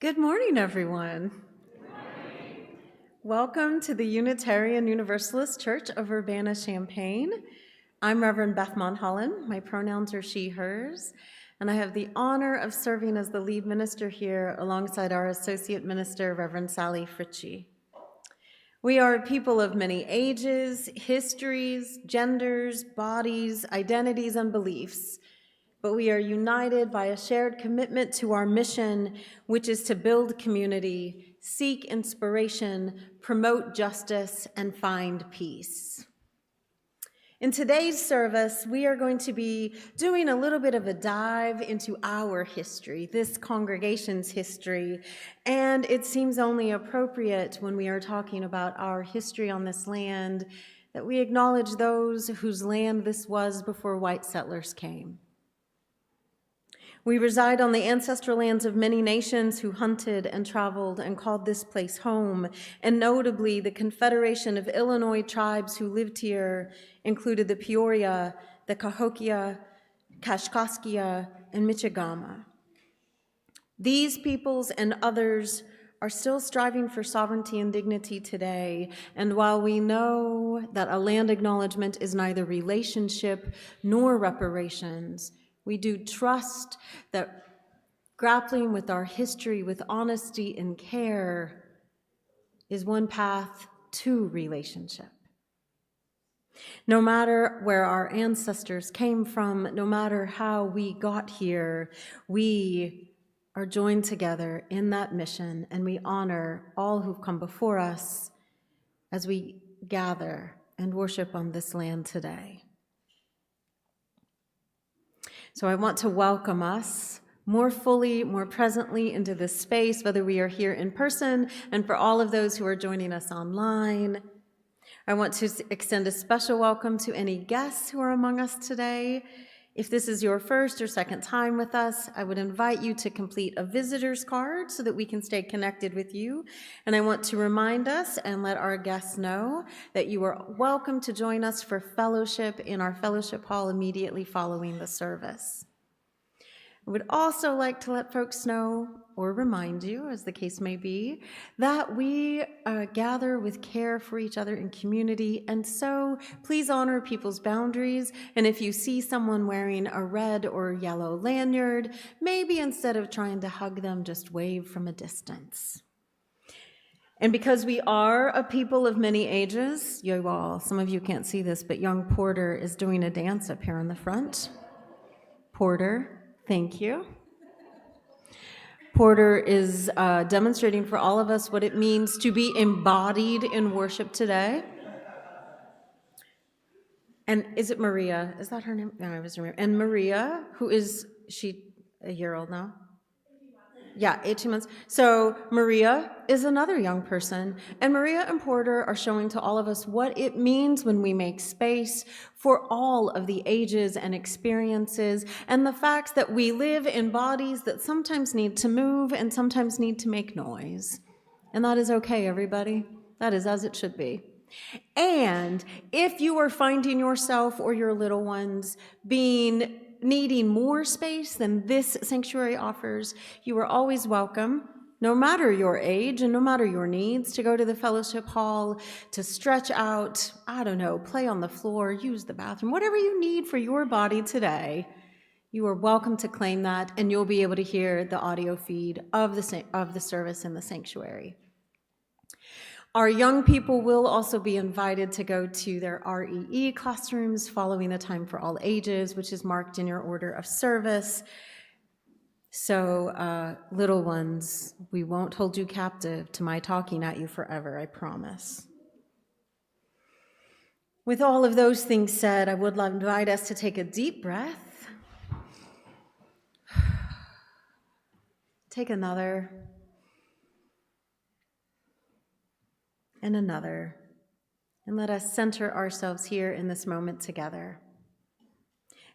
Good morning, everyone. Good morning. Welcome to the Unitarian Universalist Church of Urbana-Champaign. I'm Reverend Beth Monholland. My pronouns are she, hers, and I have the honor of serving as the lead minister here alongside our associate minister, Reverend Sally Fritchie. We are a people of many ages, histories, genders, bodies, identities, and beliefs, but we are united by a shared commitment to our mission, which is to build community, seek inspiration, promote justice, and find peace. In today's service, we are going to be doing a little bit of a dive into our history, this congregation's history, and it seems only appropriate when we are talking about our history on this land that we acknowledge those whose land this was before white settlers came. We reside on the ancestral lands of many nations who hunted and traveled and called this place home, and notably the Confederation of Illinois tribes who lived here included the Peoria, the Cahokia, Kashkaskia, and Michigama. These peoples and others are still striving for sovereignty and dignity today, and while we know that a land acknowledgement is neither relationship nor reparations, we do trust that grappling with our history with honesty and care is one path to relationship. No matter where our ancestors came from, no matter how we got here, we are joined together in that mission, and we honor all who've come before us as we gather and worship on this land today. So I want to welcome us more fully, more presently into this space, whether we are here in person and for all of those who are joining us online. I want to extend a special welcome to any guests who are among us today. If this is your first or second time with us, I would invite you to complete a visitor's card so that we can stay connected with you. And I want to remind us and let our guests know that you are welcome to join us for fellowship in our fellowship hall immediately following the service. I would also like to let folks know, or remind you, as the case may be, that we gather with care for each other in community, and so please honor people's boundaries, and if you see someone wearing a red or yellow lanyard, maybe instead of trying to hug them, just wave from a distance. And because we are a people of many ages, you all, some of you can't see this, but young Porter is doing a dance up here in the front. Porter. Thank you. Porter is demonstrating for all of us what it means to be embodied in worship today. And is it Maria? Is that her name? No, I was remembering. And Maria, who is she a year old now? Yeah, 18 months. So Maria is another young person, and Maria and Porter are showing to all of us what it means when we make space for all of the ages and experiences, and the fact that we live in bodies that sometimes need to move and sometimes need to make noise. And that is okay, everybody. That is as it should be. And if you are finding yourself or your little ones needing more space than this sanctuary offers, you are always welcome, no matter your age and no matter your needs, to go to the fellowship hall, to stretch out, I don't know, play on the floor, use the bathroom, whatever you need for your body today. You are welcome to claim that, and you'll be able to hear the audio feed of the service in the sanctuary. Our young people will also be invited to go to their REE classrooms following the time for all ages, which is marked in your order of service. So, little ones, we won't hold you captive to my talking at you forever, I promise. With all of those things said, I would invite us to take a deep breath. Take another. And another, and let us center ourselves here in this moment together.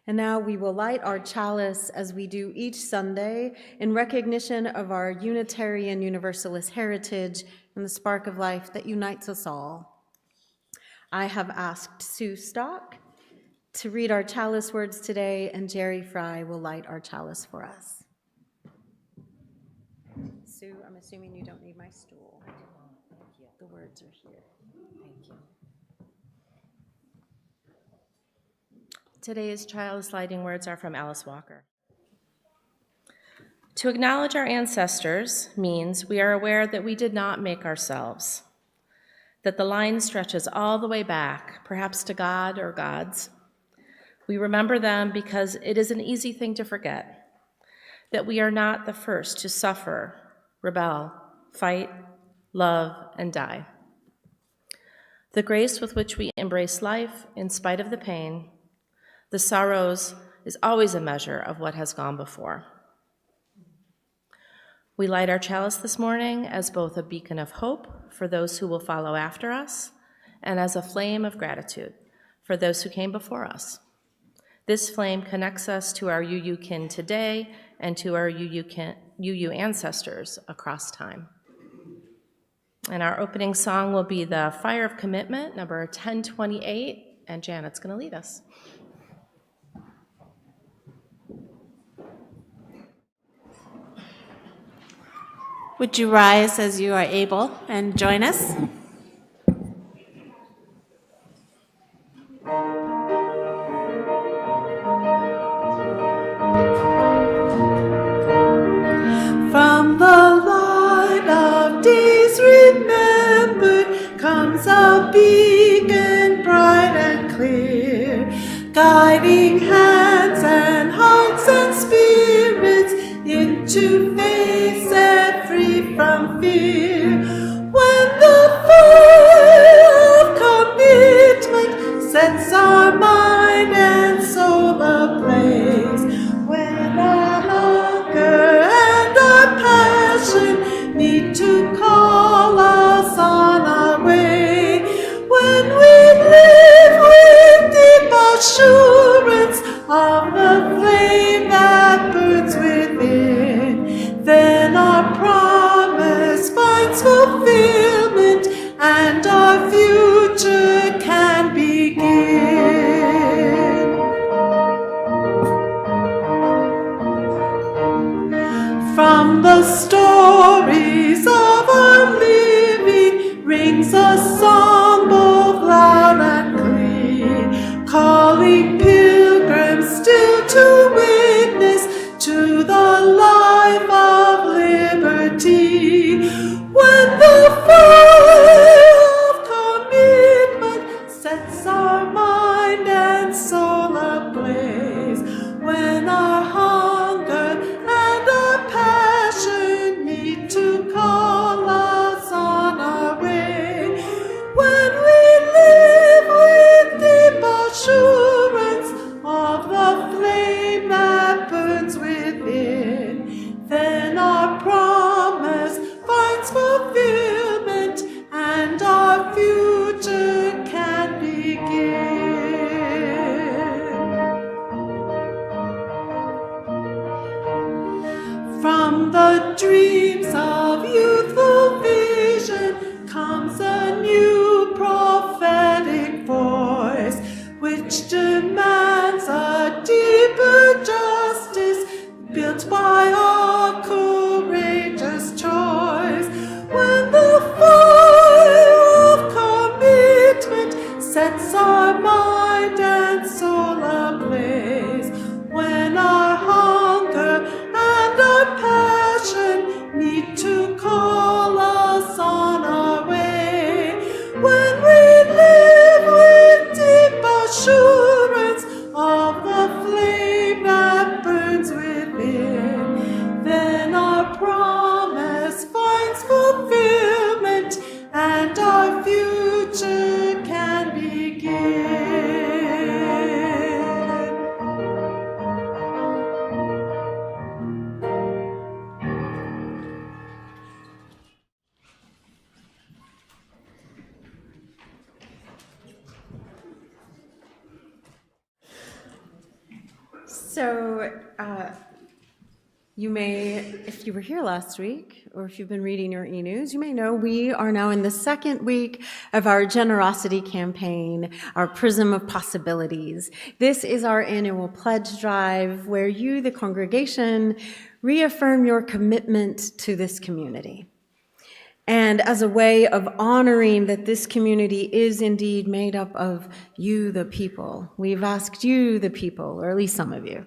And now we will light our chalice as we do each Sunday in recognition of our Unitarian Universalist heritage and the spark of life that unites us all. I have asked Sue Stock to read our chalice words today, and Jerry Fry will light our chalice for us. Sue, I'm assuming you don't need my stool. Thank you. The words are here. Thank you. Today's child's lighting words are from Alice Walker. To acknowledge our ancestors means we are aware that we did not make ourselves, that the line stretches all the way back, perhaps to God or gods. We remember them because it is an easy thing to forget, that we are not the first to suffer, rebel, fight, love, and die. The grace with which we embrace life in spite of the pain, the sorrows, is always a measure of what has gone before. We light our chalice this morning as both a beacon of hope for those who will follow after us and as a flame of gratitude for those who came before us. This flame connects us to our UU kin today and to our UU ancestors across time. And our opening song will be the Fire of Commitment, number 1028, and Janet's going to lead us. Would you rise as you are able and join us? From the light of days remembered comes a beacon bright and clear, guiding hands and hearts and spirits into faith set free from fear. When the fire of commitment sets our mind and soul ablaze, when our hunger and our passion meet to call us on our way, when we live with deep assurance of the flame that burns within, then our promise finds fulfillment and our future can begin. From the stories of our living rings a song both loud and clear, calling pilgrims still to witness to the life of liberty. When the fire of commitment sets our mind and soul ablaze, when our hunger and our passion meet to call us on our way, when we live with deep assurance of the flame that burns within, then our promise finds fulfillment and our future can begin. From the dreams of youthful vision comes a new prophetic voice, which demands a deeper justice built by our courageous choice. When the fire of commitment sets our mind and soul ablaze, when our hunger and our passion meet to call us on our way, when we live with deep assurance of the flame that burns within, then our promise finds fulfillment and our future can begin. So, you may, if you were here last week, or if you've been reading your e-news, you may know we are now in the second week of our generosity campaign, our Prism of Possibilities. This is our annual pledge drive where you, the congregation, reaffirm your commitment to this community. And as a way of honoring that this community is indeed made up of you, the people, we've asked you, the people, or at least some of you,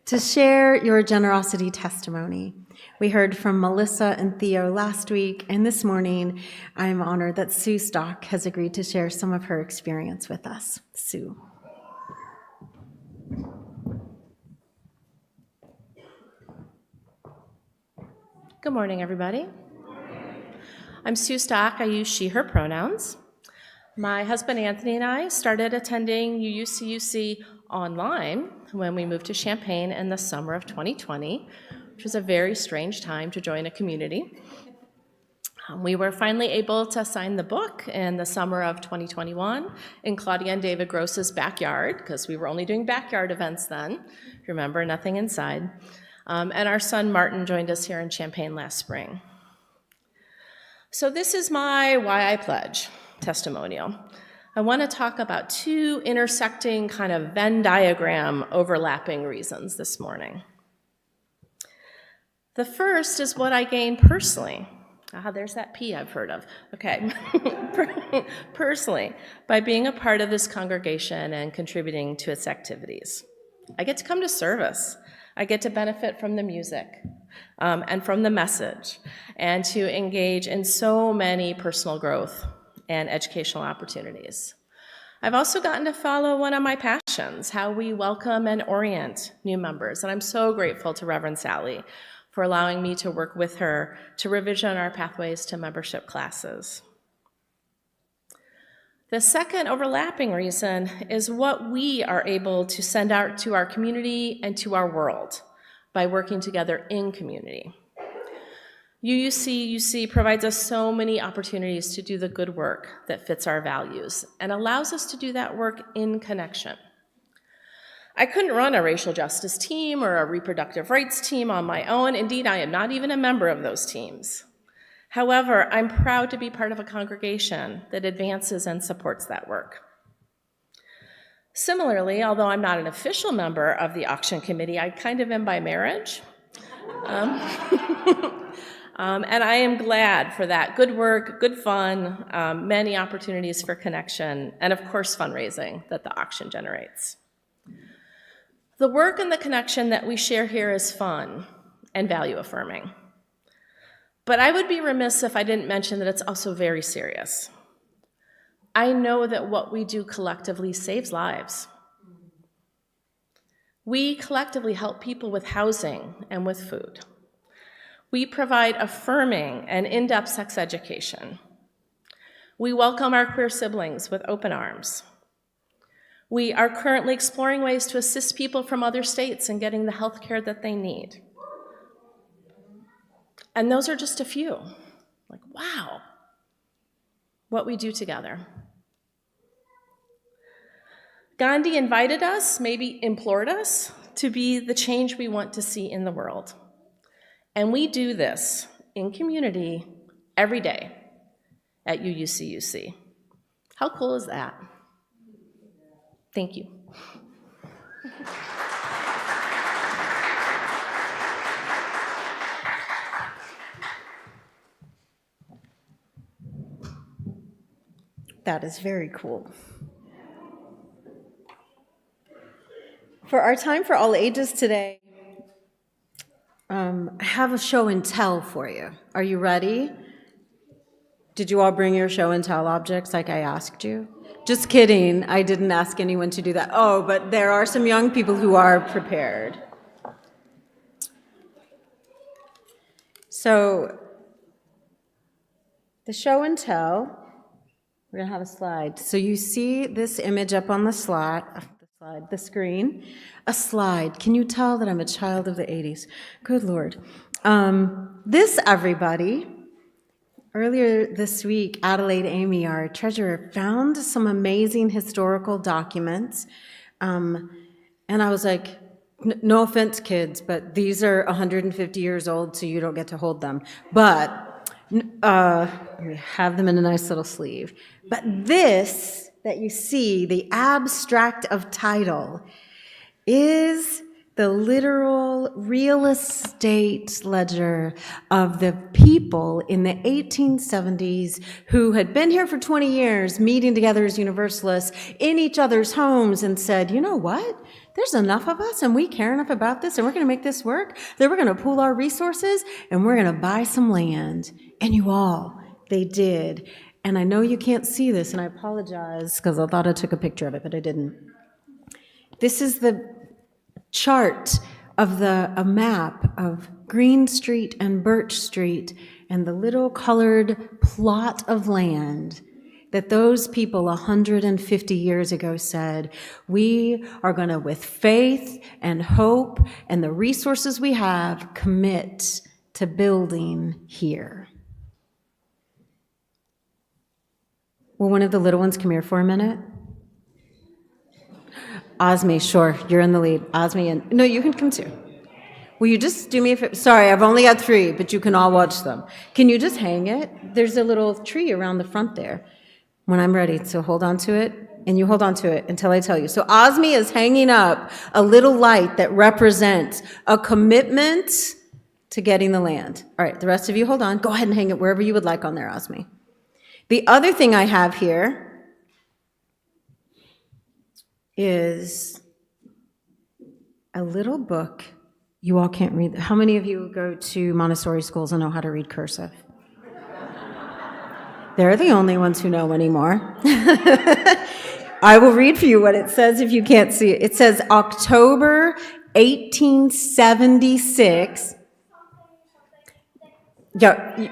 to share your generosity testimony. We heard from Melissa and Theo last week, and this morning I'm honored that Sue Stock has agreed to share some of her experience with us. Sue. Good morning, everybody. I'm Sue Stock. I use she, her pronouns. My husband Anthony and I started attending UUCUC online when we moved to Champaign in the summer of 2020, which was a very strange time to join a community. We were finally able to sign the book in the summer of 2021 in Claudia and David Gross's backyard, because we were only doing backyard events then. Remember, nothing inside. And our son Martin joined us here in Champaign last spring. So this is my Why I Pledge testimonial. I want to talk about two intersecting kind of Venn diagram overlapping reasons this morning. The first is what I gained personally. There's that P I've heard of. Okay. Personally, by being a part of this congregation and contributing to its activities. I get to come to service. I get to benefit from the music and from the message, and to engage in so many personal growth and educational opportunities. I've also gotten to follow one of my passions, how we welcome and orient new members, and I'm so grateful to Reverend Sally for allowing me to work with her to revision our pathways to membership classes. The second overlapping reason is what we are able to send out to our community and to our world by working together in community. UUCUC provides us so many opportunities to do the good work that fits our values and allows us to do that work in connection. I couldn't run a racial justice team or a reproductive rights team on my own. Indeed, I am not even a member of those teams. However, I'm proud to be part of a congregation that advances and supports that work. Similarly, although I'm not an official member of the auction committee, I kind of am by marriage. And I am glad for that good work, good fun, many opportunities for connection, and of course fundraising that the auction generates. The work and the connection that we share here is fun and value affirming. But I would be remiss if I didn't mention that it's also very serious. I know that what we do collectively saves lives. We collectively help people with housing and with food. We provide affirming and in-depth sex education. We welcome our queer siblings with open arms. We are currently exploring ways to assist people from other states in getting the health care that they need. And those are just a few. Like, wow, what we do together. Gandhi invited us, maybe implored us, to be the change we want to see in the world. And we do this in community every day at UUCUC. How cool is that? Thank you. That is very cool. For our time for all ages today, I have a show and tell for you. Are you ready? Did you all bring your show and tell objects like I asked you? Just kidding, I didn't ask anyone to do that. Oh, but there are some young people who are prepared. So, the show and tell, we're gonna have a slide. So you see this image up on the screen. A slide. Can you tell that I'm a child of the 80s? Good Lord. This, everybody, earlier this week, Adelaide Amy, our treasurer, found some amazing historical documents. And I was like, no offense, kids, but these are 150 years old, so you don't get to hold them. But we have them in a nice little sleeve. But this that you see, the abstract of title, is the literal real estate ledger of the people in the 1870s who had been here for 20 years, meeting together as Universalists in each other's homes and said, you know what? There's enough of us and we care enough about this and we're going to make this work, that we're going to pool our resources and we're going to buy some land. And you all, they did. And I know you can't see this, and I apologize because I thought I took a picture of it, but I didn't. This is the chart of a map of Green Street and Birch Street and the little colored plot of land that those people 150 years ago said, we are going to, with faith and hope and the resources we have, commit to building here. Will one of the little ones come here for a minute? Osme, sure, you're in the lead. Osme, and no, you can come too. Will you just do me a favor? Sorry, I've only got 3, but you can all watch them. Can you just hang it? There's a little tree around the front there. When I'm ready, so hold on to it, and you hold on to it until I tell you. So Osme is hanging up a little light that represents a commitment to getting the land. All right, the rest of you hold on. Go ahead and hang it wherever you would like on there, Osme. The other thing I have here is a little book. You all can't read. How many of you go to Montessori schools and know how to read cursive? They're the only ones who know anymore. I will read for you what it says if you can't see it. It says October 1876. Yeah.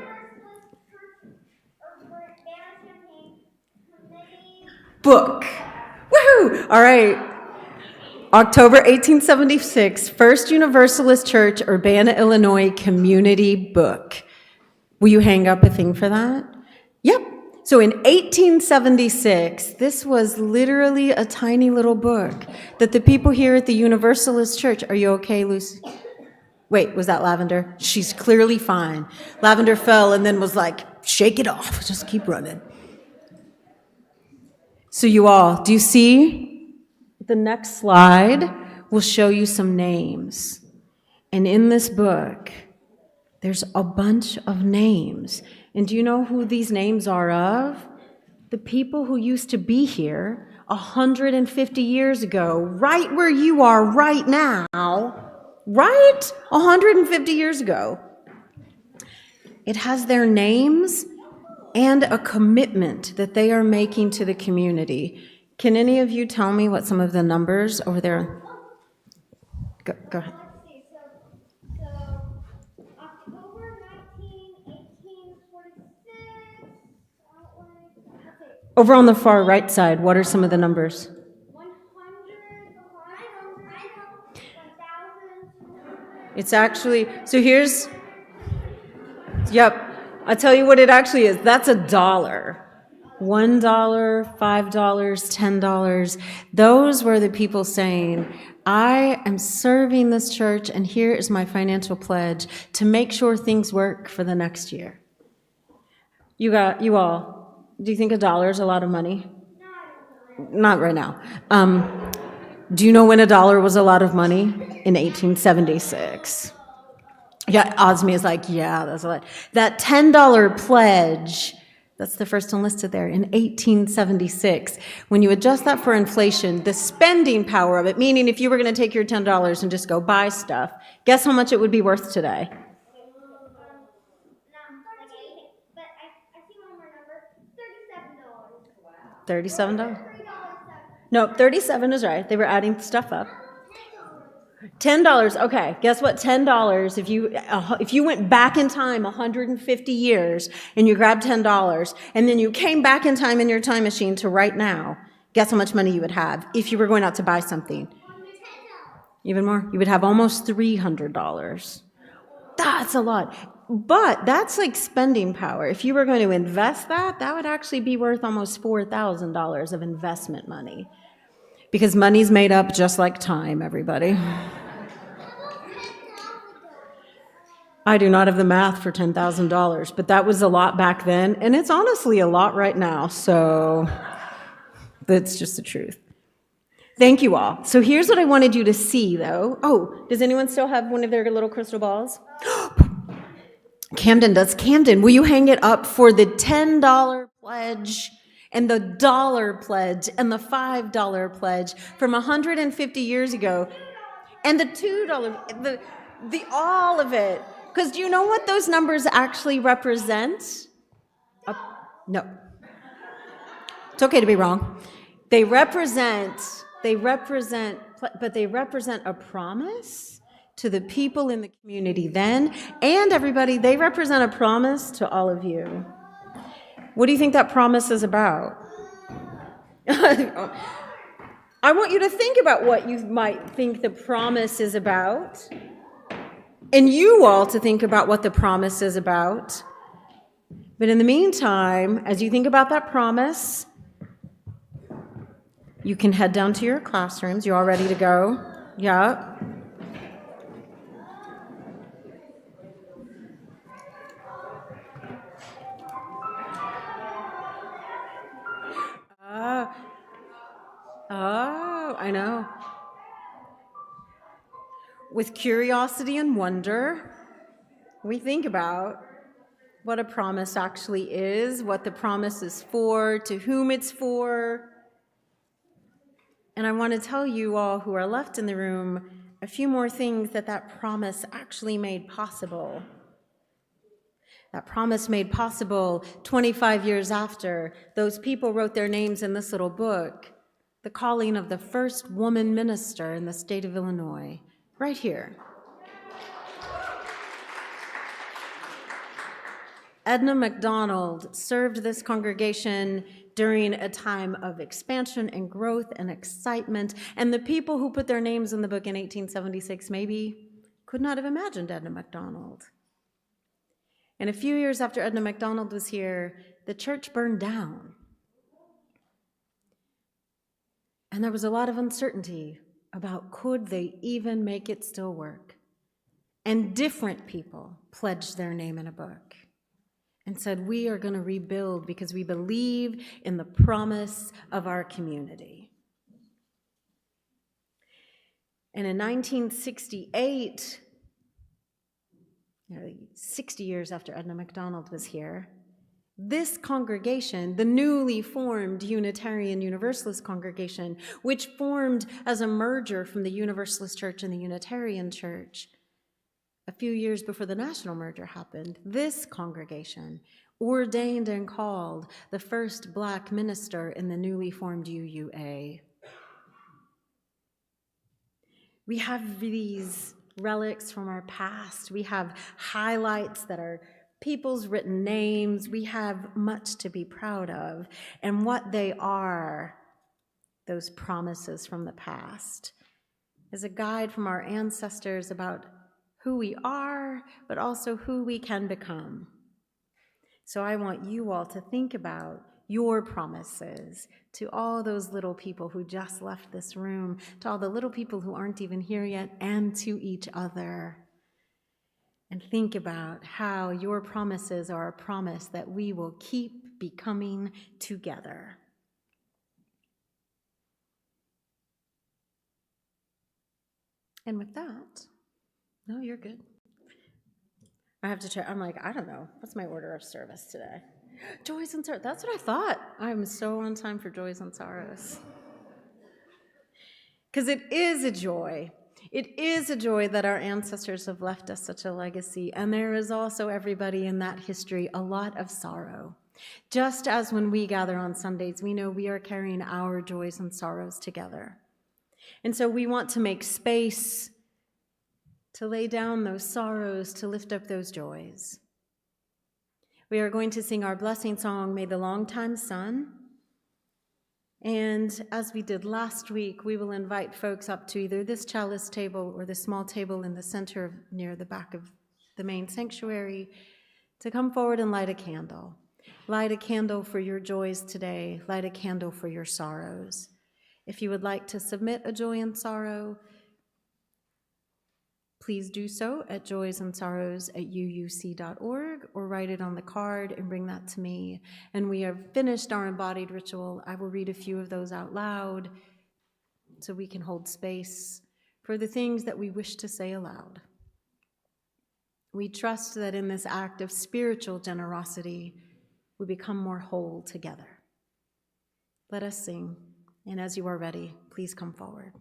Book. Woohoo! All right. October 1876, First Universalist Church, Urbana, Illinois, Community Book. Will you hang up a thing for that? Yep. So in 1876, this was literally a tiny little book that the people here at the Universalist Church, are you okay, Lucy? Wait, was that Lavender? She's clearly fine. Lavender fell and then was like, shake it off, just keep running. So you all, do you see? The next slide will show you some names. And in this book, there's a bunch of names. And do you know who these names are of? The people who used to be here 150 years ago, right where you are right now, right? 150 years ago. It has their names and a commitment that they are making to the community. Can any of you tell me what some of the numbers over there? Go ahead. So October 1846. Over on the far right side, what are some of the numbers? 100. It's actually, so here's, yep, I'll tell you what it actually is. That's $1. $1, $5, $10. Those were the people saying, I am serving this church, and here is my financial pledge to make sure things work for the next year. You all, do you think $1 is a lot of money? Not right now. Do you know when $1 was a lot of money? In 1876. Yeah, Osme is like, yeah, that's a lot. That $10 pledge, that's the first one listed there, in 1876. When you adjust that for inflation, the spending power of it, meaning if you were going to take your $10 and just go buy stuff, guess how much it would be worth today? But I see one more number. $37. $37? No, 37 is right. They were adding stuff up. $10, okay, guess what? $10, if you went back in time 150 years and you grabbed $10 and then you came back in time in your time machine to right now, guess how much money you would have if you were going out to buy something? Even more? You would have almost $300. That's a lot. But that's like spending power. If you were going to invest that would actually be worth almost $4,000 of investment money. Because money's made up just like time, everybody. I do not have the math for $10,000, but that was a lot back then, and it's honestly a lot right now, so that's just the truth. Thank you all. So here's what I wanted you to see, though. Oh, does anyone still have one of their little crystal balls? Camden does. Camden, will you hang it up for the $10 pledge and the $1 pledge and the $5 pledge from 150 years ago and the $2, the all of it? Because do you know what those numbers actually represent? No. It's okay to be wrong. They represent a promise to the people in the community then, and everybody, they represent a promise to all of you. What do you think that promise is about? I want you to think about what you might think the promise is about, and you all to think about what the promise is about. But in the meantime, as you think about that promise, you can head down to your classrooms. You all ready to go? Yeah. Oh, I know. With curiosity and wonder, we think about what a promise actually is, what the promise is for, to whom it's for. And I want to tell you all who are left in the room a few more things that promise actually made possible. That promise made possible 25 years after those people wrote their names in this little book, the calling of the first woman minister in the state of Illinois, right here. Edna MacDonald served this congregation during a time of expansion and growth and excitement, and the people who put their names in the book in 1876 maybe could not have imagined Edna MacDonald. And a few years after Edna MacDonald was here, the church burned down. And there was a lot of uncertainty about could they even make it still work. And different people pledged their name in a book and said, we are going to rebuild because we believe in the promise of our community. And in 1968, 60 years after Edna MacDonald was here, this congregation, the newly formed Unitarian Universalist congregation, which formed as a merger from the Universalist Church and the Unitarian Church, a few years before the national merger happened, this congregation ordained and called the first Black minister in the newly formed UUA. We have these relics from our past. We have highlights that are people's written names. We have much to be proud of. And what they are, those promises from the past, is a guide from our ancestors about who we are, but also who we can become. So I want you all to think about your promises to all those little people who just left this room, to all the little people who aren't even here yet, and to each other. And think about how your promises are a promise that we will keep becoming together. And with that, no, you're good. I have to check. I'm like, I don't know. What's my order of service today? Joys and sorrows. That's what I thought. I'm so on time for joys and sorrows. Because it is a joy. It is a joy that our ancestors have left us such a legacy. And there is also, everybody in that history, a lot of sorrow. Just as when we gather on Sundays, we know we are carrying our joys and sorrows together. And so we want to make space to lay down those sorrows, to lift up those joys. We are going to sing our blessing song, May the Longtime Sun. And as we did last week, we will invite folks up to either this chalice table or the small table in the center near the back of the main sanctuary to come forward and light a candle. Light a candle for your joys today. Light a candle for your sorrows. If you would like to submit a joy and sorrow, please do so at joysandsorrows@uuc.org or write it on the card and bring that to me. And we have finished our embodied ritual. I will read a few of those out loud. so we can hold space for the things that we wish to say aloud. We trust that in this act of spiritual generosity, we become more whole together. Let us sing, and as you are ready, please come forward.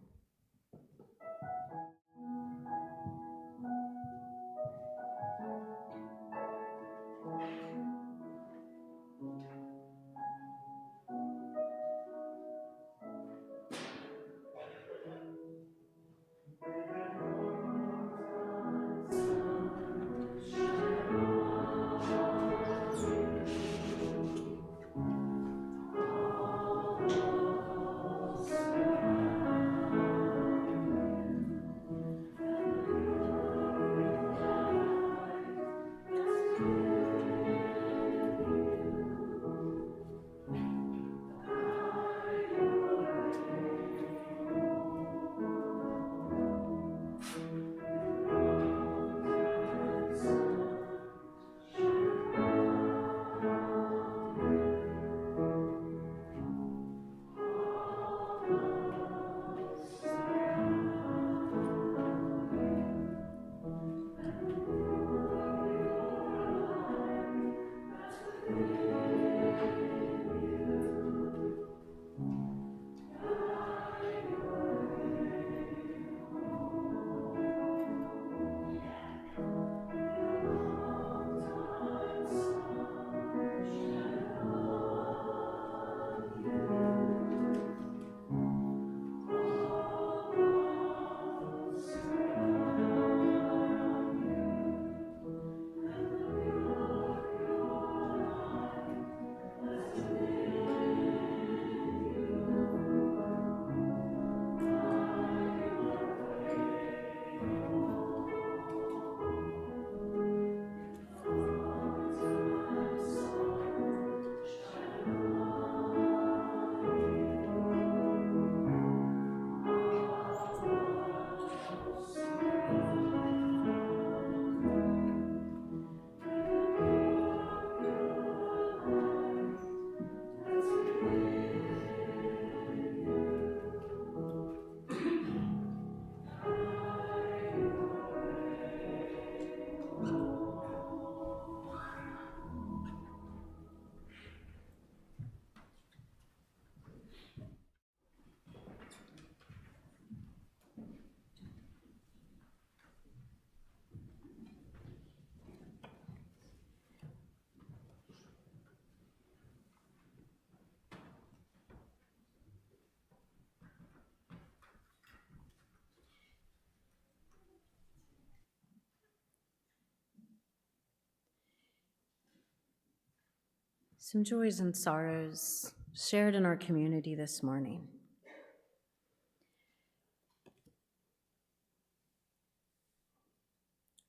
Some joys and sorrows shared in our community this morning.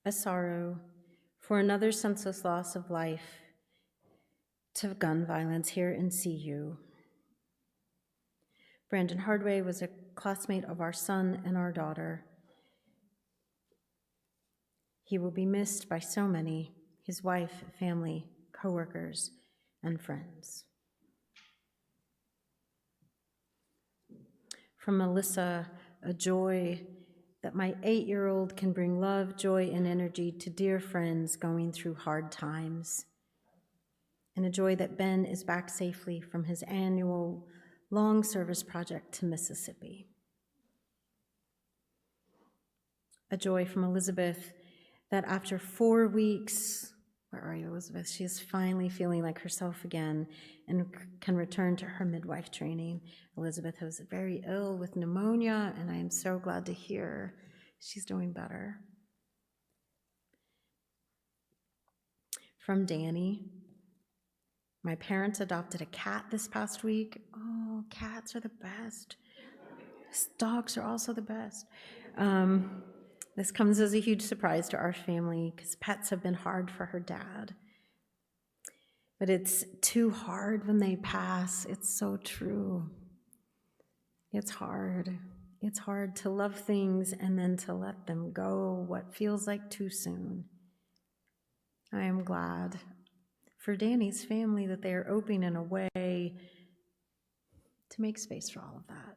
A sorrow for another senseless loss of life to gun violence here in CU. Brandon Hardway was a classmate of our son and our daughter. He will be missed by so many, his wife, family, coworkers, and friends. From Melissa, a joy that my 8-year-old can bring love, joy, and energy to dear friends going through hard times. And a joy that Ben is back safely from his annual long service project to Mississippi. A joy from Elizabeth that after 4 weeks, where are you, Elizabeth? She is finally feeling like herself again and can return to her midwife training. Elizabeth was very ill with pneumonia, and I am so glad to hear she's doing better. From Danny, my parents adopted a cat this past week. Oh, cats are the best. Dogs are also the best. This comes as a huge surprise to our family because pets have been hard for her dad. But it's too hard when they pass. It's so true. It's hard. It's hard to love things and then to let them go, what feels like too soon. I am glad for Danny's family that they are open in a way to make space for all of that.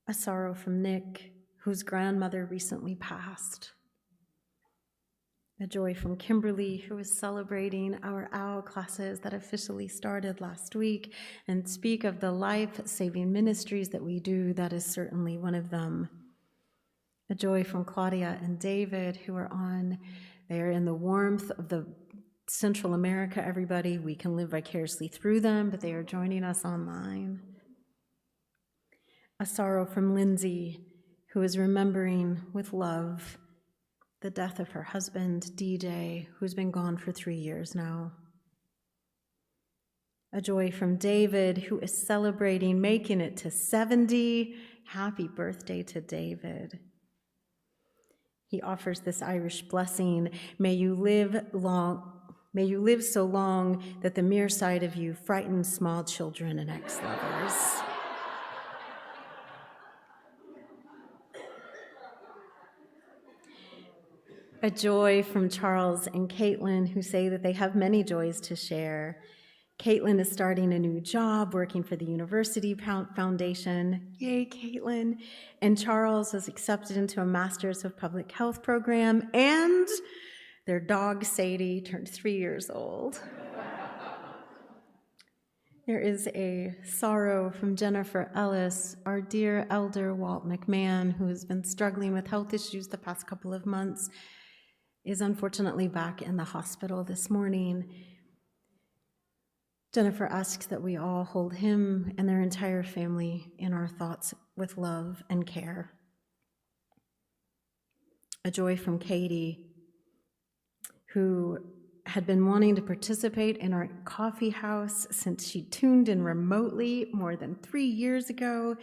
A sorrow from Nick, whose grandmother recently passed. A joy from Kimberly, who is celebrating our OWL classes that officially started last week and speak of the life-saving ministries that we do. That is certainly one of them. A joy from Claudia and David, who are on. They are in the warmth of the Central America, everybody. We can live vicariously through them, but they are joining us online. A sorrow from Lindsay, who is remembering with love the death of her husband, DJ, who's been gone for 3 years now. A joy from David, who is celebrating making it to 70. Happy birthday to David. He offers this Irish blessing, may you live so long that the mere sight of you frightens small children and ex-lovers. A joy from Charles and Caitlin, who say that they have many joys to share. Caitlin is starting a new job working for the University Foundation. Yay, Caitlin. And Charles was accepted into a Master's of Public Health program, and their dog, Sadie, turned 3 years old. There is a sorrow from Jennifer Ellis, our dear elder Walt McMahon, who has been struggling with health issues the past couple of months, is unfortunately back in the hospital this morning. Jennifer asks that we all hold him and their entire family in our thoughts with love and care. A joy from Katie, who had been wanting to participate in our coffee house since she tuned in remotely more than 3 years ago,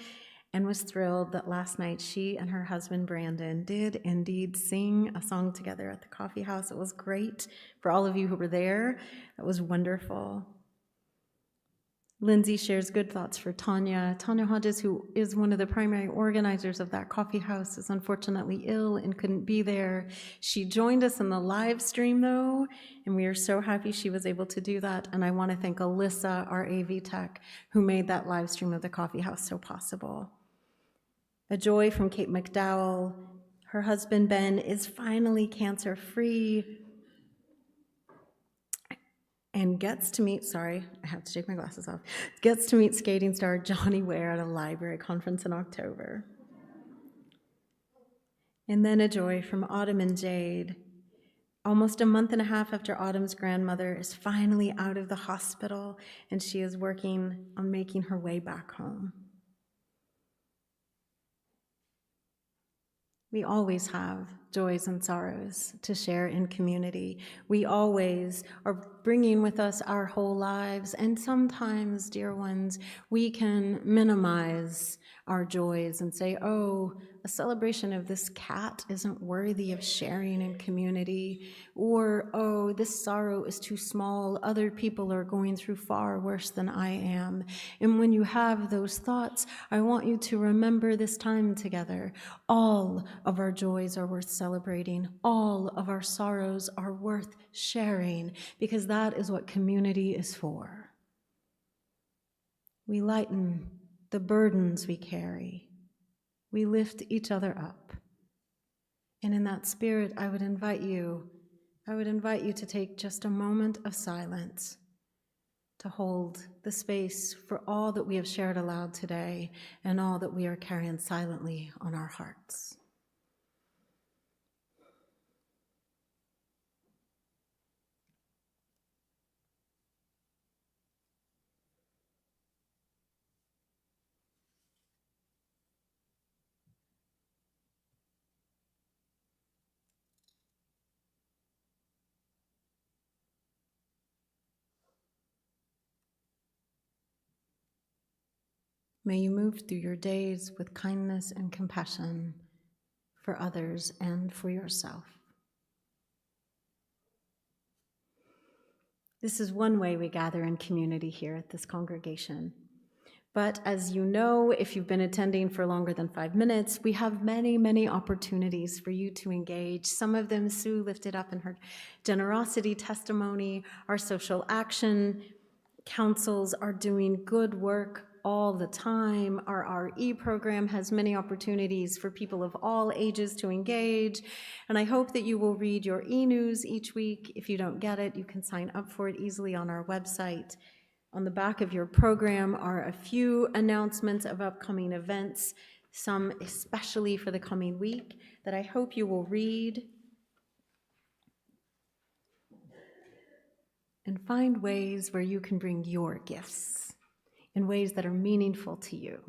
and was thrilled that last night she and her husband Brandon did indeed sing a song together at the coffee house. It was great. For all of you who were there, it was wonderful. Lindsay shares good thoughts for Tanya. Tanya Hodges, who is one of the primary organizers of that coffee house, is unfortunately ill and couldn't be there. She joined us in the live stream, though, and we are so happy she was able to do that. And I want to thank Alyssa, our AV tech, who made that live stream of the coffee house so possible. A joy from Kate McDowell. Her husband, Ben, is finally cancer-free and gets to meet, sorry, I have to take my glasses off, gets to meet skating star Johnny Ware at a library conference in October. And then a joy from Autumn and Jade. Almost a month and a half after Autumn's grandmother is finally out of the hospital, and she is working on making her way back home. We always have joys and sorrows to share in community. We always are bringing with us our whole lives, and sometimes, dear ones, we can minimize our joys and say, oh, a celebration of this cat isn't worthy of sharing in community, or, oh, this sorrow is too small, other people are going through far worse than I am. And when you have those thoughts, I want you to remember this time together. All of our joys are worth celebrating. All of our sorrows are worth sharing, because that is what community is for. We lighten the burdens we carry. We lift each other up. And in that spirit, I would invite you to take just a moment of silence to hold the space for all that we have shared aloud today and all that we are carrying silently on our hearts. May you move through your days with kindness and compassion for others and for yourself. This is one way we gather in community here at this congregation. But as you know, if you've been attending for longer than 5 minutes, we have many, many opportunities for you to engage. Some of them Sue lifted up in her generosity testimony. Our social action councils are doing good work all the time. Our RE program has many opportunities for people of all ages to engage, and I hope that you will read your e-news each week. If you don't get it, you can sign up for it easily on our website. On the back of your program are a few announcements of upcoming events, some especially for the coming week, that I hope you will read and find ways where you can bring your gifts in ways that are meaningful to you.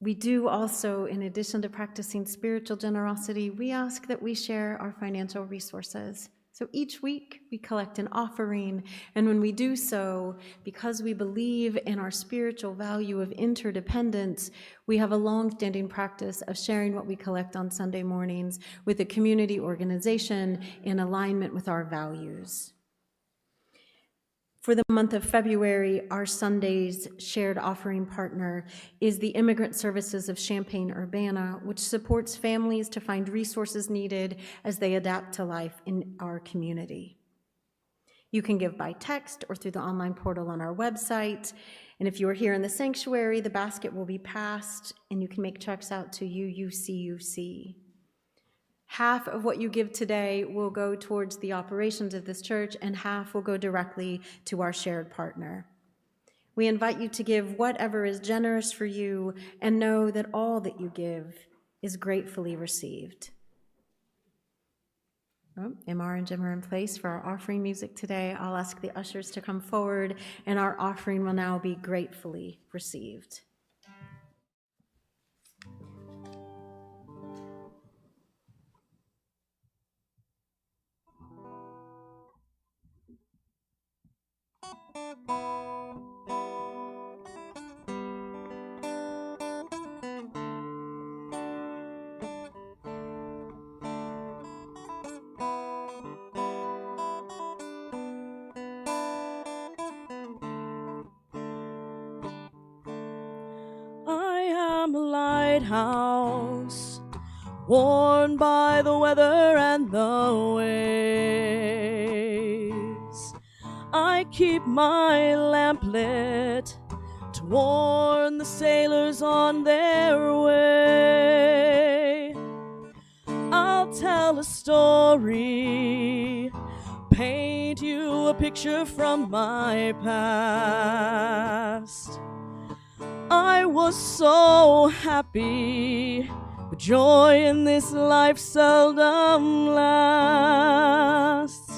We do also, in addition to practicing spiritual generosity, we ask that we share our financial resources. So each week we collect an offering, and when we do so, because we believe in our spiritual value of interdependence, we have a long-standing practice of sharing what we collect on Sunday mornings with a community organization in alignment with our values. For the month of February, our Sunday's shared offering partner is the Immigrant Services of Champaign-Urbana, which supports families to find resources needed as they adapt to life in our community. You can give by text or through the online portal on our website. And if you are here in the sanctuary, the basket will be passed and you can make checks out to UUCUC. Half of what you give today will go towards the operations of this church, and half will go directly to our shared partner. We invite you to give whatever is generous for you, and know that all that you give is gratefully received. MR and Jim are in place for our offering music today. I'll ask the ushers to come forward, and our offering will now be gratefully received. I am a lighthouse, worn by the weather and the waves. I keep my lamp lit to warn the sailors on their way. I'll tell a story, paint you a picture from my past. I was so happy, but joy in this life seldom lasts.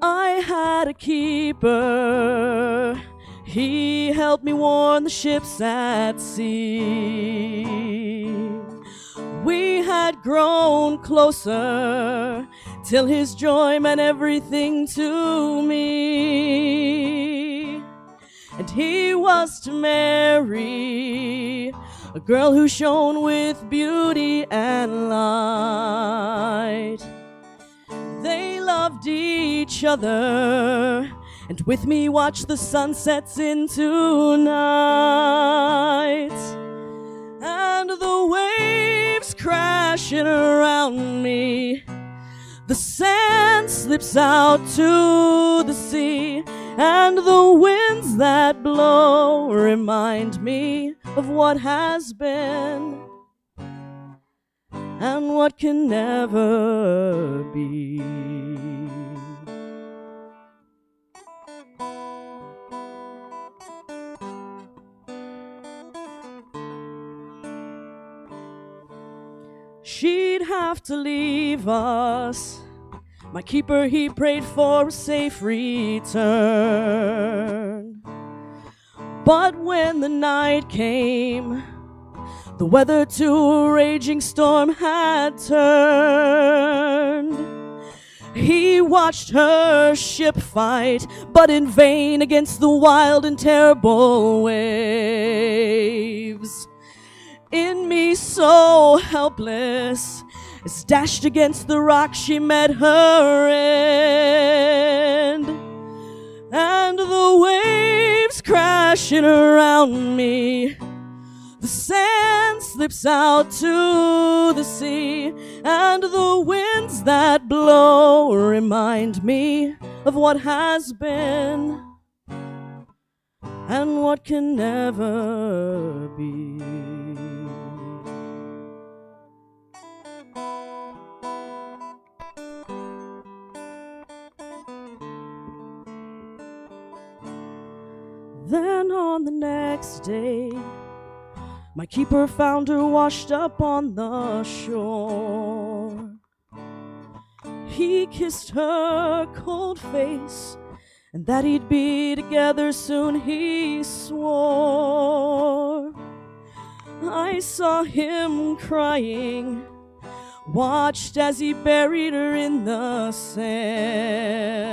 I had a keeper, he helped me warn the ships at sea. We had grown closer till his joy meant everything to me. And he was to marry a girl who shone with beauty and light. They loved each other and with me watched the sunsets into night. And the waves crashing around me, the sand slips out to the sea, and the winds that blow remind me of what has been and what can never be. She'd have to leave us. My keeper, he prayed for a safe return. But when the night came, the weather to a raging storm had turned. He watched her ship fight, but in vain against the wild and terrible waves. In me so helpless, as dashed against the rock she met her end. And the waves crashing around me, the sand slips out to the sea, and the winds that blow remind me of what has been and what can never be. Then on the next day, my keeper found her washed up on the shore. He kissed her cold face, and that he'd be together soon he swore. I saw him crying, watched as he buried her in the sand.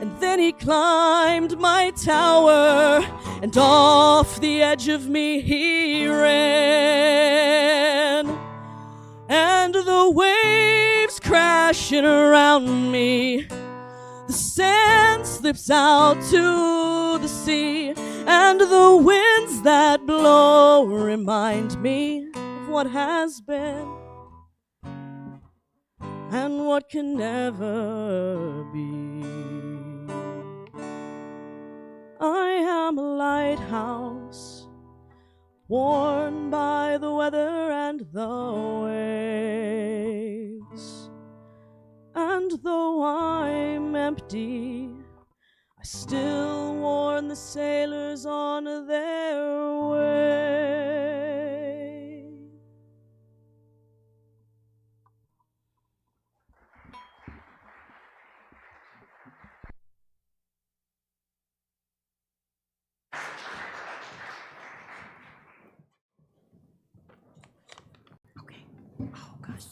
And then he climbed my tower, and off the edge of me he ran. And the waves crashing around me, the sand slips out to the sea, and the winds that blow remind me of what has been and what can never be. I am a lighthouse, worn by the weather and the waves. And though I'm empty, I still warn the sailors on their way. Okay. Oh, gosh.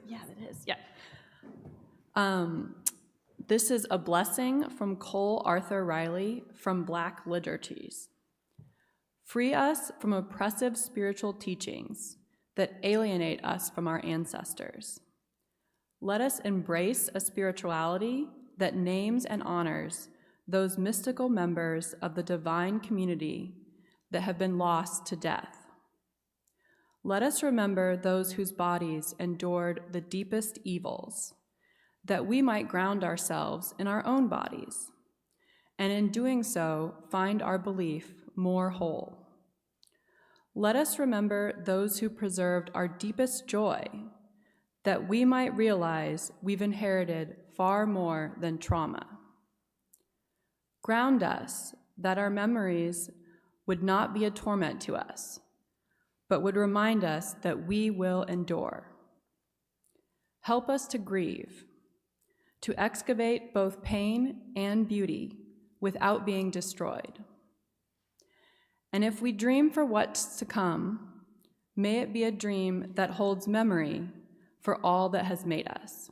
Yeah, it is. Yeah. This is A Blessing from Cole Arthur Riley from Black Liturgies. Free us from oppressive spiritual teachings that alienate us from our ancestors. Let us embrace a spirituality that names and honors those mystical members of the divine community that have been lost to death. Let us remember those whose bodies endured the deepest evils, that we might ground ourselves in our own bodies, and in doing so, find our belief more whole. Let us remember those who preserved our deepest joy, that we might realize we've inherited far more than trauma. Ground us, that our memories would not be a torment to us, but would remind us that we will endure. Help us to grieve, to excavate both pain and beauty without being destroyed. And if we dream for what's to come, may it be a dream that holds memory for all that has made us.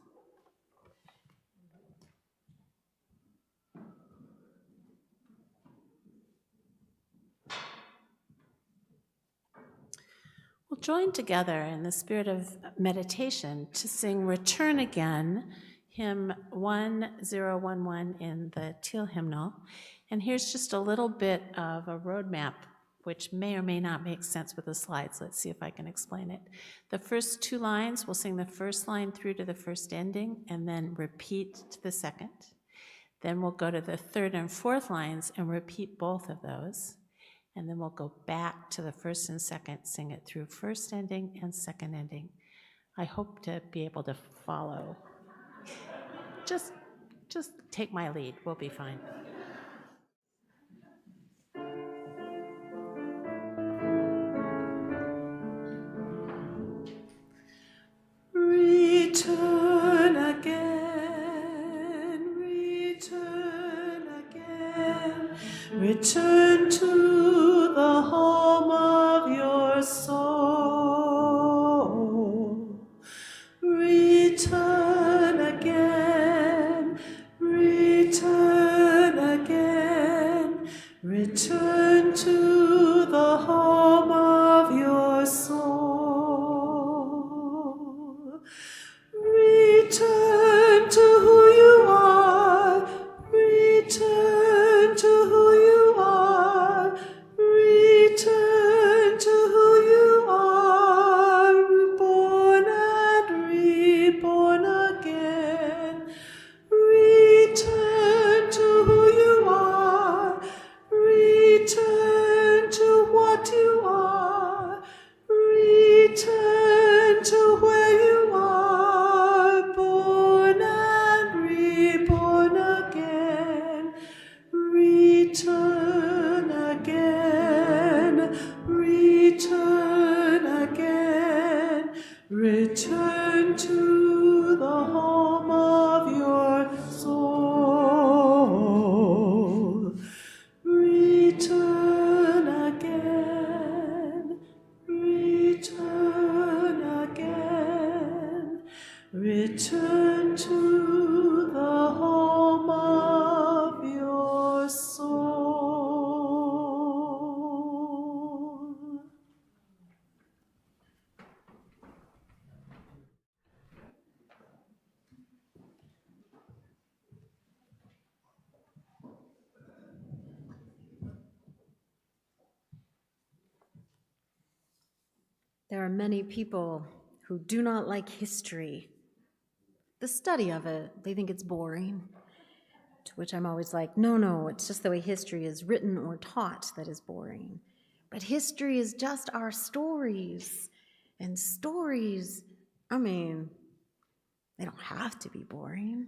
We'll join together in the spirit of meditation to sing Return Again, hymn 1011 in the Teal hymnal. And here's just a little bit of a roadmap, which may or may not make sense with the slides. Let's see if I can explain it. The first two lines, we'll sing the first line through to the first ending and then repeat to the second. Then we'll go to the third and fourth lines and repeat both of those. And then we'll go back to the first and second, sing it through first ending and second ending. I hope to be able to follow. Just take my lead, we'll be fine. Return again, return again, return to the home of your soul. Return again, return Return to the home of your soul. Return again. Return again. Return to the home of your soul. There are many people who do not like history. The study of it, they think it's boring. To which I'm always like, no, it's just the way history is written or taught that is boring. But history is just our stories. And stories, they don't have to be boring.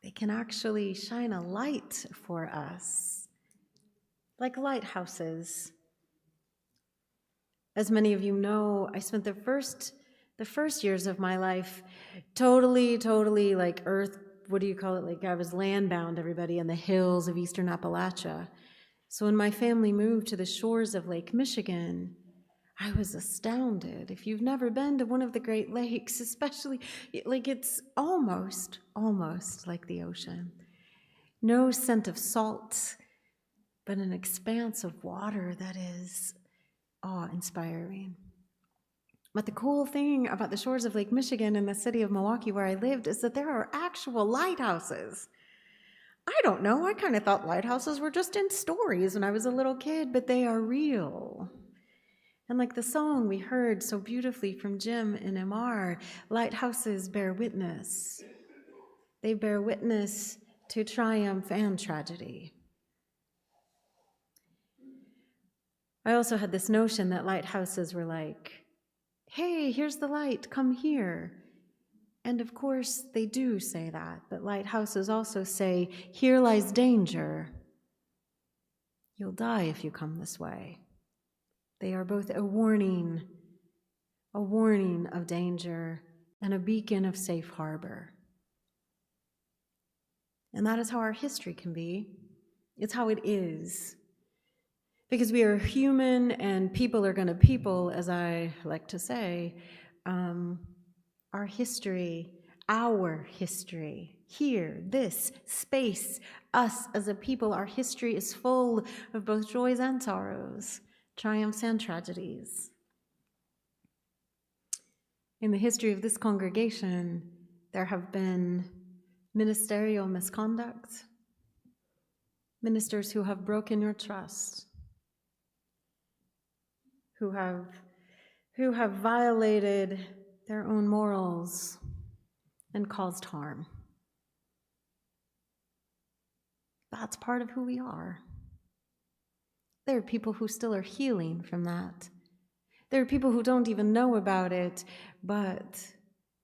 They can actually shine a light for us, like lighthouses. As many of you know, I spent the first years of my life totally like earth, what do you call it? Like I was landbound, everybody, in the hills of eastern Appalachia. So when my family moved to the shores of Lake Michigan, I was astounded. If you've never been to one of the Great Lakes, especially, like it's almost like the ocean. No scent of salt, but an expanse of water that is awe-inspiring. But the cool thing about the shores of Lake Michigan and the city of Milwaukee where I lived is that there are actual lighthouses. I don't know, I kind of thought lighthouses were just in stories when I was a little kid, but they are real. And like the song we heard so beautifully from Jim and MR, lighthouses bear witness. They bear witness to triumph and tragedy. I also had this notion that lighthouses were like, hey, here's the light, come here. And of course, they do say that, but lighthouses also say, here lies danger. You'll die if you come this way. They are both a warning of danger and a beacon of safe harbor. And that is how our history can be. It's how it is. Because we are human and people are going to people, as I like to say. Our history, here, this space, us as a people, our history is full of both joys and sorrows, triumphs and tragedies. In the history of this congregation, there have been ministerial misconduct, ministers who have broken your trust, who have violated their own morals and caused harm. That's part of who we are. There are people who still are healing from that. There are people who don't even know about it, but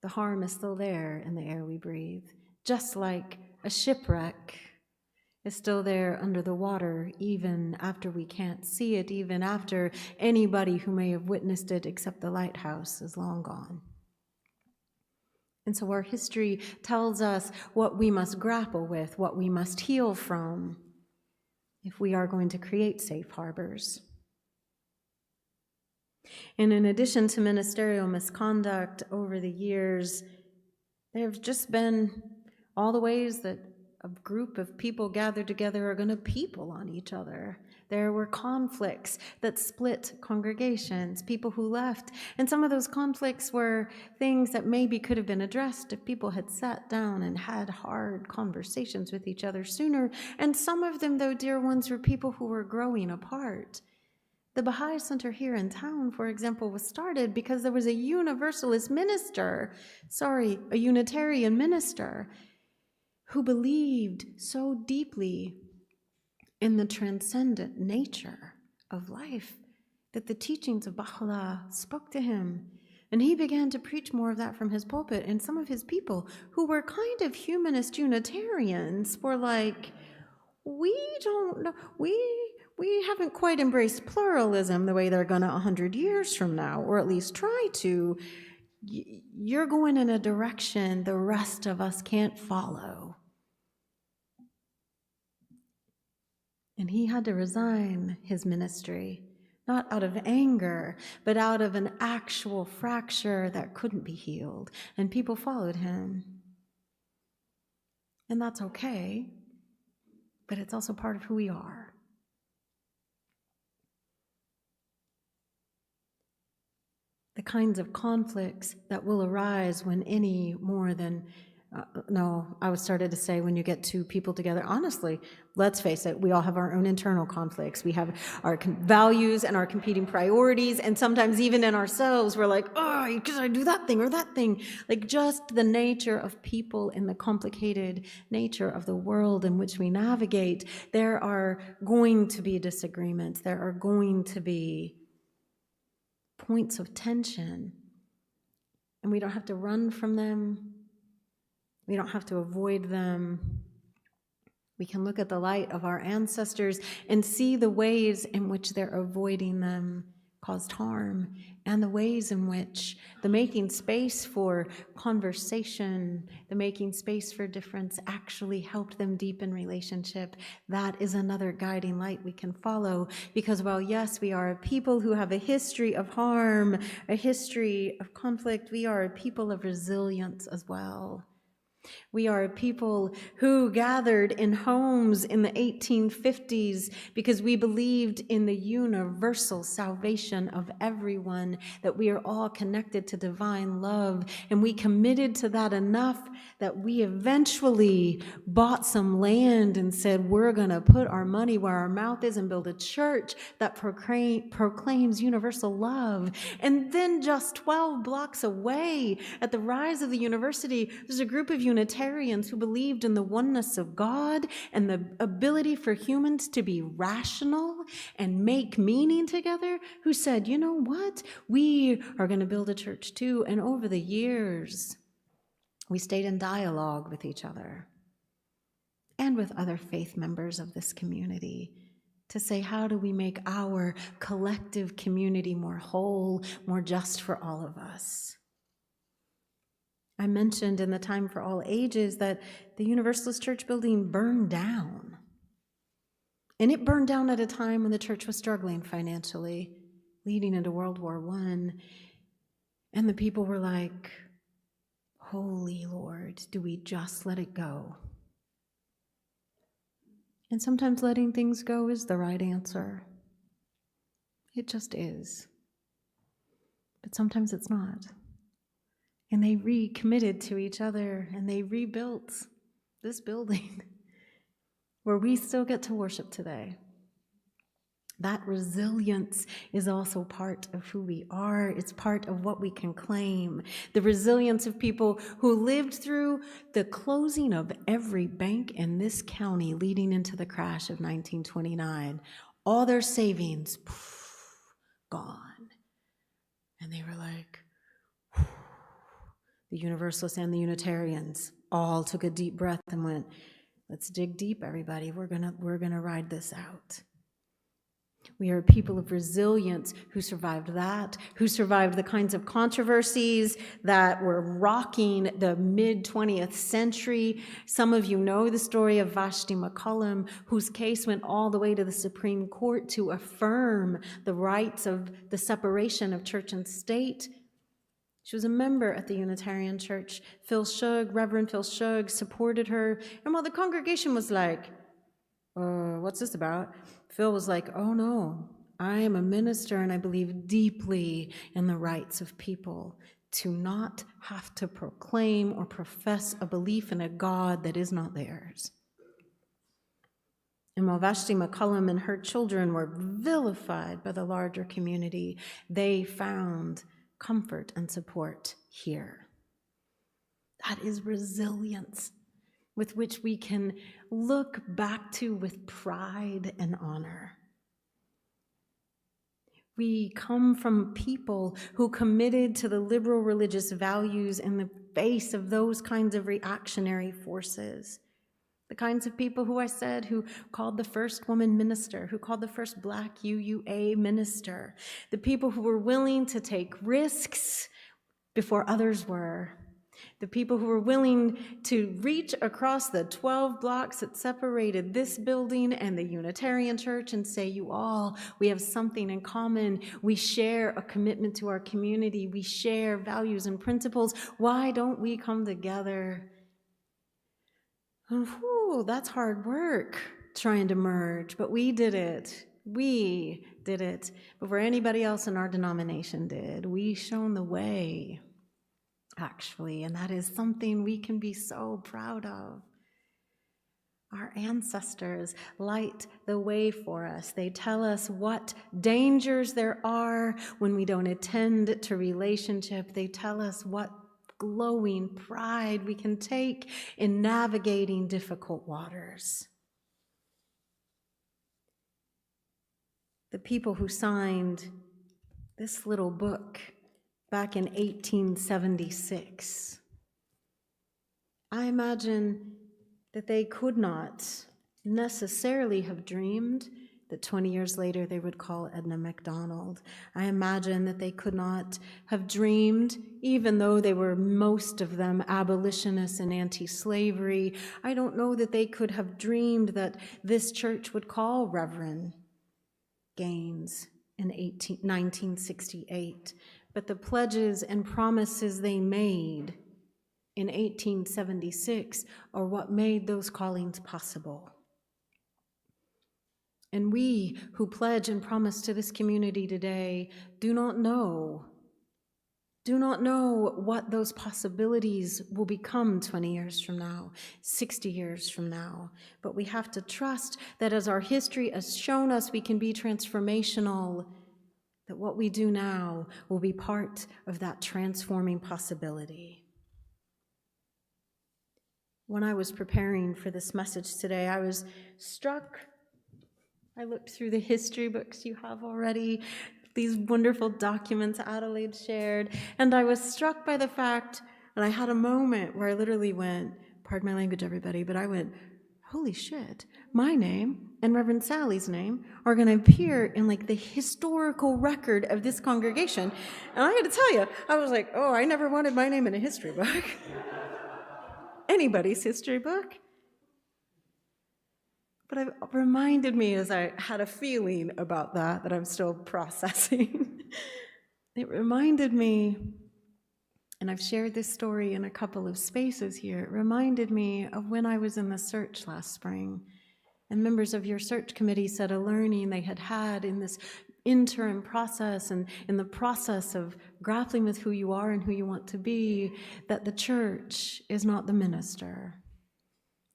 the harm is still there in the air we breathe. Just like a shipwreck is still there under the water, even after we can't see it, even after anybody who may have witnessed it except the lighthouse is long gone. And so our history tells us what we must grapple with, what we must heal from, if we are going to create safe harbors. And in addition to ministerial misconduct over the years, there have just been all the ways that a group of people gathered together are going to people on each other. There were conflicts that split congregations, people who left. And some of those conflicts were things that maybe could have been addressed if people had sat down and had hard conversations with each other sooner. And some of them, though, dear ones, were people who were growing apart. The Baha'i Center here in town, for example, was started because there was a Unitarian minister who believed so deeply in the transcendent nature of life that the teachings of Baha'u'llah spoke to him. And he began to preach more of that from his pulpit. And some of his people, who were kind of humanist Unitarians, were like, we don't know, we haven't quite embraced pluralism the way they're going to 100 years from now, or at least try to. you're going in a direction the rest of us can't follow. And he had to resign his ministry, not out of anger, but out of an actual fracture that couldn't be healed. And people followed him. And that's okay, but it's also part of who we are. The kinds of conflicts that will arise when any more than, I started to say when you get two people together. Honestly, let's face it, we all have our own internal conflicts. We have our values and our competing priorities, and sometimes even in ourselves, we're like, oh, because I do that thing or that thing. Like just the nature of people and the complicated nature of the world in which we navigate, there are going to be disagreements. There are going to be points of tension, and we don't have to run from them. We don't have to avoid them. We can look at the light of our ancestors and see the ways in which their avoiding them caused harm, and the ways in which the making space for conversation, the making space for difference actually helped them deepen relationship. That is another guiding light we can follow, because while yes, we are a people who have a history of harm, a history of conflict, we are a people of resilience as well. We are a people who gathered in homes in the 1850s because we believed in the universal salvation of everyone, that we are all connected to divine love, and we committed to that enough that we eventually bought some land and said, we're going to put our money where our mouth is and build a church that proclaims universal love. And then just 12 blocks away, at the rise of the university, there's a group of Unitarians who believed in the oneness of God and the ability for humans to be rational and make meaning together, who said, you know what? We are going to build a church too. And over the years, we stayed in dialogue with each other and with other faith members of this community to say, how do we make our collective community more whole, more just for all of us? I mentioned in the Time for All Ages that the Universalist Church building burned down. And it burned down at a time when the church was struggling financially, leading into World War I. And the people were like, holy Lord, do we just let it go? And sometimes letting things go is the right answer. It just is. But sometimes it's not. And they recommitted to each other, and they rebuilt this building where we still get to worship today. That resilience is also part of who we are. It's part of what we can claim. The resilience of people who lived through the closing of every bank in this county leading into the crash of 1929. All their savings, gone. And they were like, the Universalists and the Unitarians all took a deep breath and went, let's dig deep, everybody. We're gonna ride this out. We are a people of resilience who survived that, who survived the kinds of controversies that were rocking the mid-20th century. Some of you know the story of Vashti McCullum, whose case went all the way to the Supreme Court to affirm the rights of the separation of church and state. She was a member at the Unitarian Church. Reverend Phil Shug supported her. And while the congregation was like, what's this about? Phil was like, oh no, I am a minister and I believe deeply in the rights of people to not have to proclaim or profess a belief in a God that is not theirs. And while Vashti McCullum and her children were vilified by the larger community, they found comfort and support here. That is resilience with which we can look back to with pride and honor. We come from people who committed to the liberal religious values in the face of those kinds of reactionary forces. The kinds of people who I said who called the first woman minister, who called the first Black UUA minister, the people who were willing to take risks before others were. The people who were willing to reach across the 12 blocks that separated this building and the Unitarian Church and say, we have something in common. We share a commitment to our community. We share values and principles. Why don't we come together? And that's hard work, trying to merge, but we did it. We did it before anybody else in our denomination did. We shone the way, actually, and that is something we can be so proud of. Our ancestors light the way for us. They tell us what dangers there are when we don't attend to relationship. They tell us what glowing pride we can take in navigating difficult waters. The people who signed this little book back in 1876, I imagine that they could not necessarily have dreamed that 20 years later they would call Edna MacDonald. I imagine that they could not have dreamed, even though they were most of them abolitionists and anti-slavery, I don't know that they could have dreamed that this church would call Reverend Gaines in 1968. But the pledges and promises they made in 1876 are what made those callings possible. And we who pledge and promise to this community today do not know what those possibilities will become 20 years from now, 60 years from now. But we have to trust that as our history has shown us we can be transformational, that what we do now will be part of that transforming possibility. When I was preparing for this message today, I was struck. I looked through the history books you have already, these wonderful documents Adelaide shared, and I was struck by the fact, and I had a moment where I literally went, pardon my language, everybody, but I went, holy shit, my name and Reverend Sally's name are going to appear in like the historical record of this congregation. And I had to tell you, I was like, oh, I never wanted my name in a history book. Anybody's history book. But it reminded me, as I had a feeling about that I'm still processing, it reminded me, and I've shared this story in a couple of spaces here, it reminded me of when I was in the search last spring, and members of your search committee said a learning they had in this interim process and in the process of grappling with who you are and who you want to be, that the church is not the minister.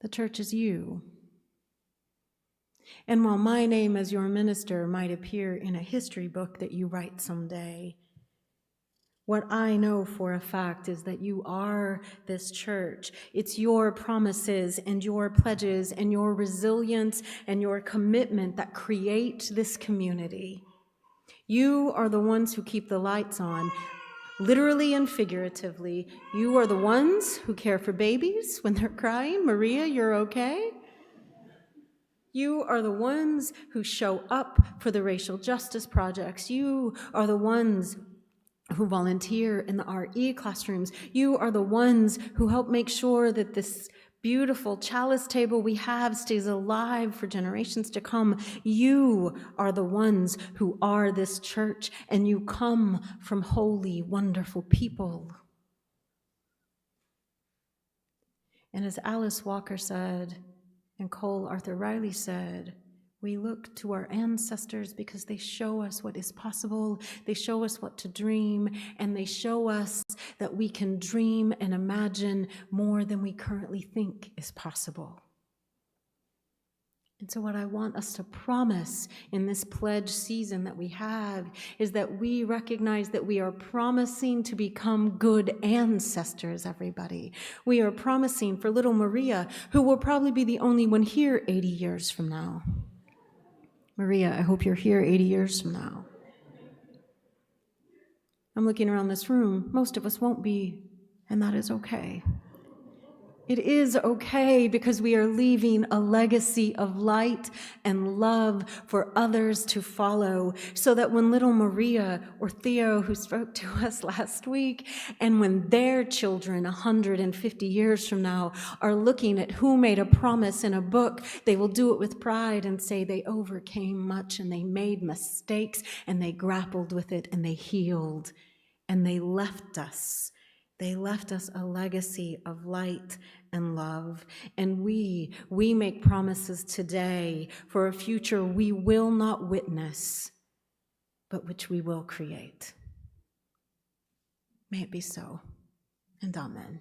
The church is you. And while my name as your minister might appear in a history book that you write someday, what I know for a fact is that you are this church. It's your promises and your pledges and your resilience and your commitment that create this community. You are the ones who keep the lights on, literally and figuratively. You are the ones who care for babies when they're crying. Maria, you're okay? You are the ones who show up for the racial justice projects. You are the ones who volunteer in the RE classrooms. You are the ones who help make sure that this beautiful chalice table we have stays alive for generations to come. You are the ones who are this church, and you come from holy, wonderful people. And as Alice Walker said, and Cole Arthur Riley said, we look to our ancestors because they show us what is possible, they show us what to dream, and they show us that we can dream and imagine more than we currently think is possible. And so what I want us to promise in this pledge season that we have is that we recognize that we are promising to become good ancestors, everybody. We are promising for little Maria, who will probably be the only one here 80 years from now. Maria, I hope you're here 80 years from now. I'm looking around this room. Most of us won't be, and that is okay. It is okay because we are leaving a legacy of light and love for others to follow, so that when little Maria or Theo, who spoke to us last week, and when their children 150 years from now are looking at who made a promise in a book, they will do it with pride and say they overcame much and they made mistakes and they grappled with it and they healed and they left us. They left us a legacy of light and love. And we make promises today for a future we will not witness, but which we will create. May it be so, and amen.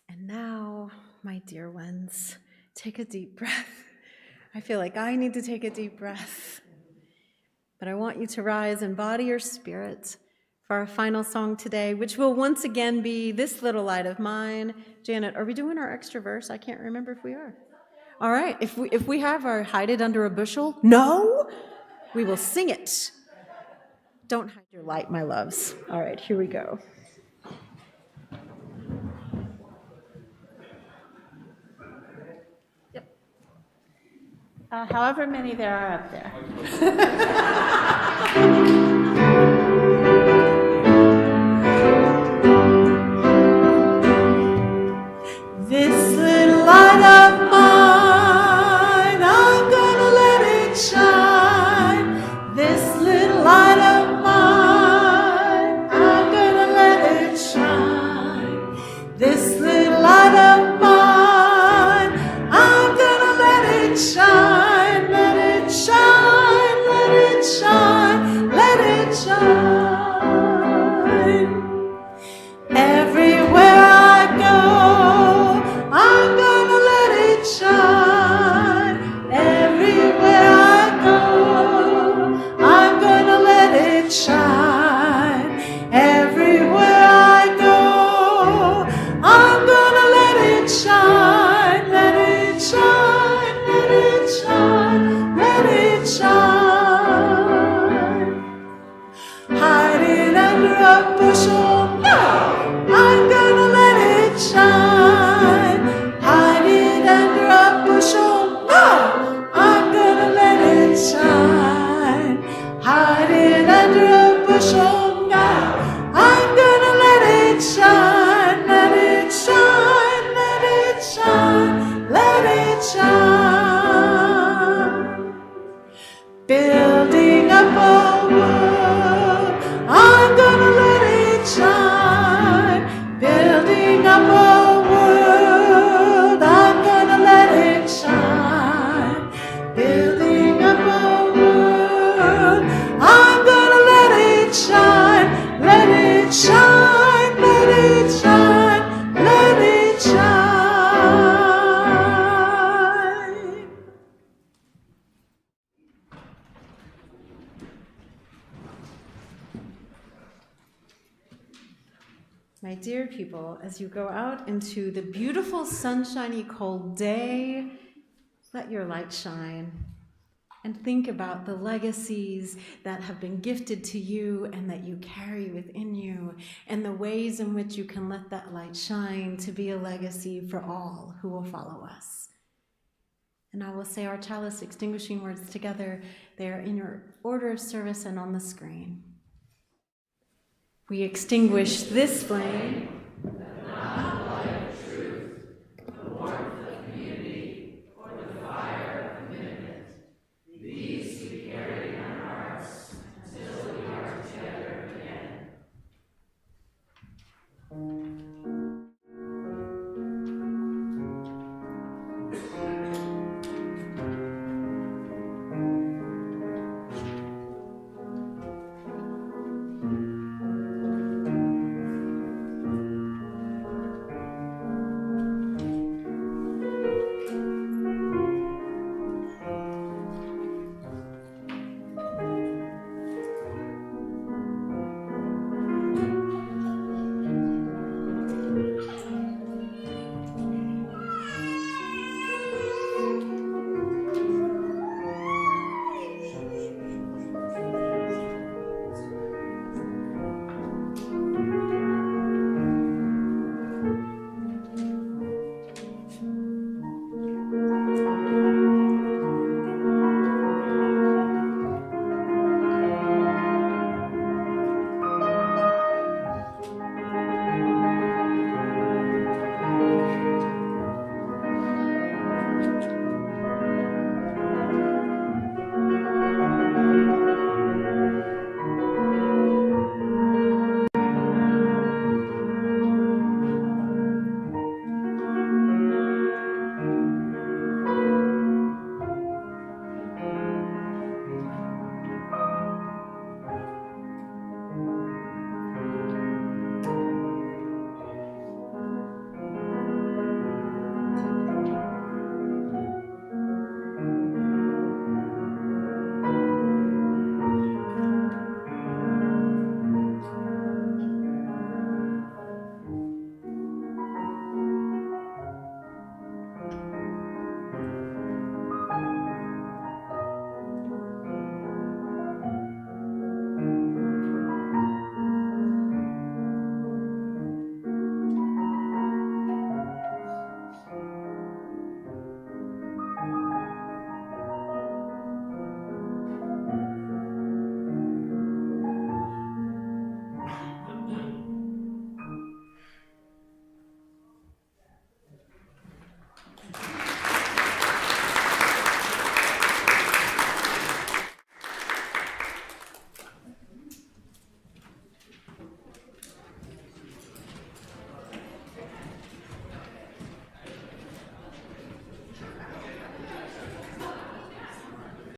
And now, my dear ones, take a deep breath. I feel like I need to take a deep breath. But I want you to rise in body or spirit for our final song today, which will once again be This Little Light of Mine. Janet, are we doing our extra verse? I can't remember if we are. All right, if we have our Hide It Under a Bushel, no, we will sing it. Don't hide your light, my loves. All right, here we go. However many there are up there. This little light of mine, I'm gonna let it shine. This little light of mine, I'm gonna let it shine. This little light of mine, I'm gonna let it shine. Let it shine, let it shine, let it shine. Everywhere I go, I'm gonna let it shine. Everywhere I go, I'm gonna let it shine. Everywhere I go, I'm gonna let it shine. Let it shine, let it shine, let it shine. Hide it under a bushel, no! I'm gonna let it shine. Hide it under a bushel, no! I'm gonna let it shine. Hide it under a bushel, no! I'm gonna let it shine. Let it shine, let it shine, let it shine. Building up a world, I'm gonna let it shine. Building up a world, I'm gonna let it shine. Building up a world, I'm gonna let it shine. Let it shine, let it shine, let it shine. My dear people, as you go out into the beautiful, sunshiny, cold day, let your light shine. And think about the legacies that have been gifted to you and that you carry within you, and the ways in which you can let that light shine to be a legacy for all who will follow us. And I will say our chalice extinguishing words together. They are in your order of service and on the screen. We extinguish this flame